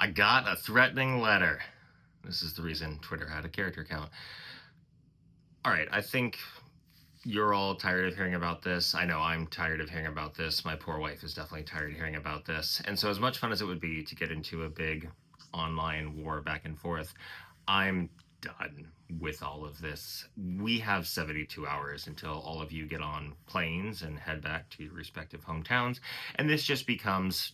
I got a threatening letter. This is the reason Twitter had a character count. All right, I think you're all tired of hearing about this. I know I'm tired of hearing about this. My poor wife is definitely tired of hearing about this. And so, as much fun as it would be to get into a big online war back and forth, I'm done with all of this. We have 72 hours until all of you get on planes and head back to your respective hometowns. And this just becomes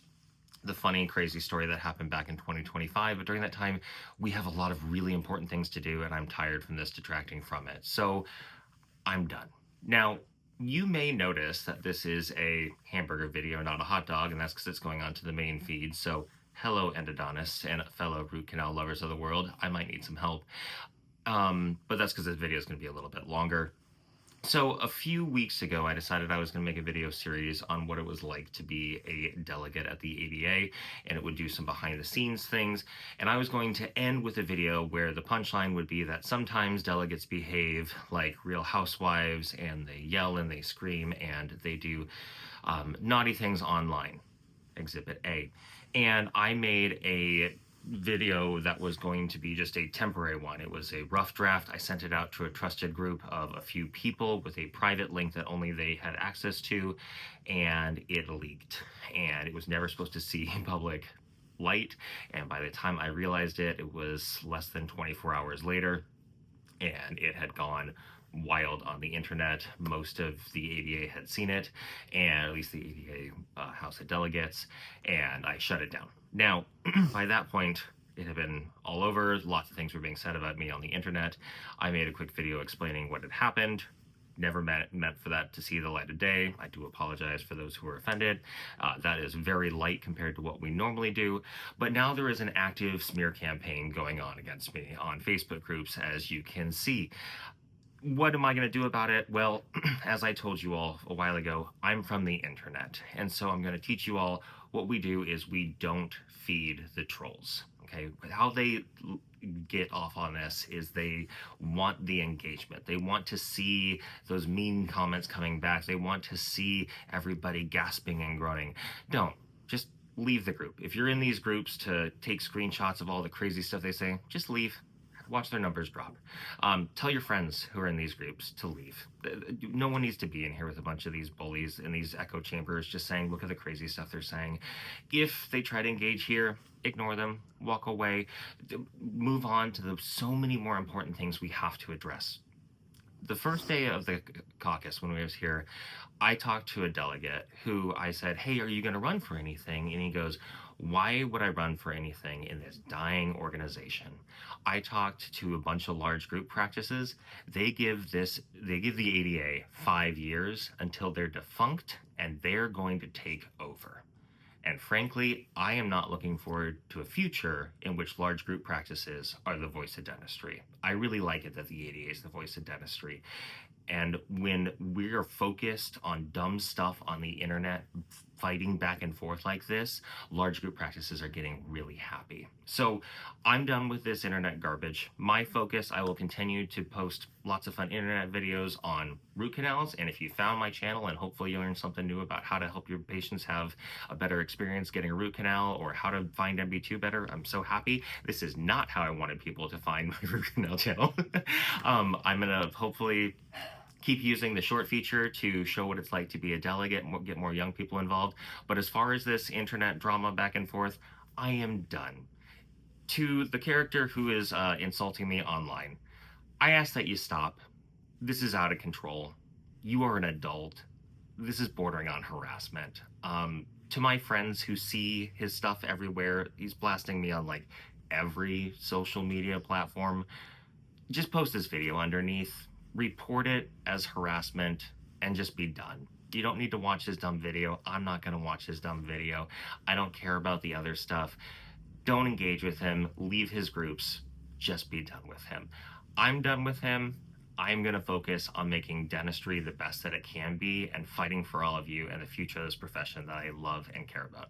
the funny, crazy story that happened back in 2025. But during that time, we have a lot of really important things to do, and I'm tired from this detracting from it. So I'm done. Now, you may notice that this is a hamburger video, not a hot dog, and that's because it's going on to the main feed. So, hello, endodontists and fellow root canal lovers of the world. I might need some help. But that's because this video is going to be a little bit longer. So a few weeks ago, I decided I was going to make a video series on what it was like to be a delegate at the ADA, and it would do some behind the scenes things. And I was going to end with a video where the punchline would be that sometimes delegates behave like real housewives, and they yell and they scream and they do naughty things online. Exhibit A. And I made a video that was going to be just a temporary one. It was a rough draft. I sent it out to a trusted group of a few people with a private link that only they had access to, and it leaked. And it was never supposed to see public light. And by the time I realized it, it was less than 24 hours later, and it had gone wild on the internet. Most of the ADA had seen it, and at least the ADA House of Delegates, and I shut it down. Now, by that point, it had been all over. Lots of things were being said about me on the internet. I made a quick video explaining what had happened. Never meant for that to see the light of day. I do apologize for those who were offended. That is very light compared to what we normally do. But now there is an active smear campaign going on against me on Facebook groups, as you can see. What am I going to do about it? Well, as I told you all a while ago, I'm from the internet. And so I'm going to teach you all what we do is we don't feed the trolls. Okay, how they get off on this is they want the engagement. They want to see those mean comments coming back. They want to see everybody gasping and groaning. Don't. Just leave the group. If you're in these groups to take screenshots of all the crazy stuff they say, just leave. Watch their numbers drop. Tell your friends who are in these groups to leave. No one needs to be in here with a bunch of these bullies in these echo chambers just saying, look at the crazy stuff they're saying. If they try to engage here, ignore them, walk away, move on to the so many more important things we have to address. The first day of the caucus, when we was here, I talked to a delegate who I said, hey, are you going to run for anything? And he goes, why would I run for anything in this dying organization? I talked to a bunch of large group practices. They give the ADA 5 years until they're defunct, and they're going to take over. And frankly, I am not looking forward to a future in which large group practices are the voice of dentistry. I really like it that the ADA is the voice of dentistry. And when we're focused on dumb stuff on the internet, fighting back and forth like this, large group practices are getting really happy. So I'm done with this internet garbage. My focus, I will continue to post lots of fun internet videos on root canals. And if you found my channel and hopefully you learned something new about how to help your patients have a better experience getting a root canal or how to find MB2 better, I'm so happy. This is not how I wanted people to find my root canal channel. I'm gonna hopefully keep using the short feature to show what it's like to be a delegate and get more young people involved. But as far as this internet drama back and forth, I am done. To the character who is insulting me online, I ask that you stop. This is out of control. You are an adult. This is bordering on harassment. To my friends who see his stuff everywhere, he's blasting me on like every social media platform. Just post this video underneath, report it as harassment, and just be done. You don't need to watch his dumb video. I'm not going to watch his dumb video. I don't care about the other stuff. Don't engage with him. Leave his groups. Just be done with him. I'm done with him. I'm going to focus on making dentistry the best that it can be and fighting for all of you and the future of this profession that I love and care about.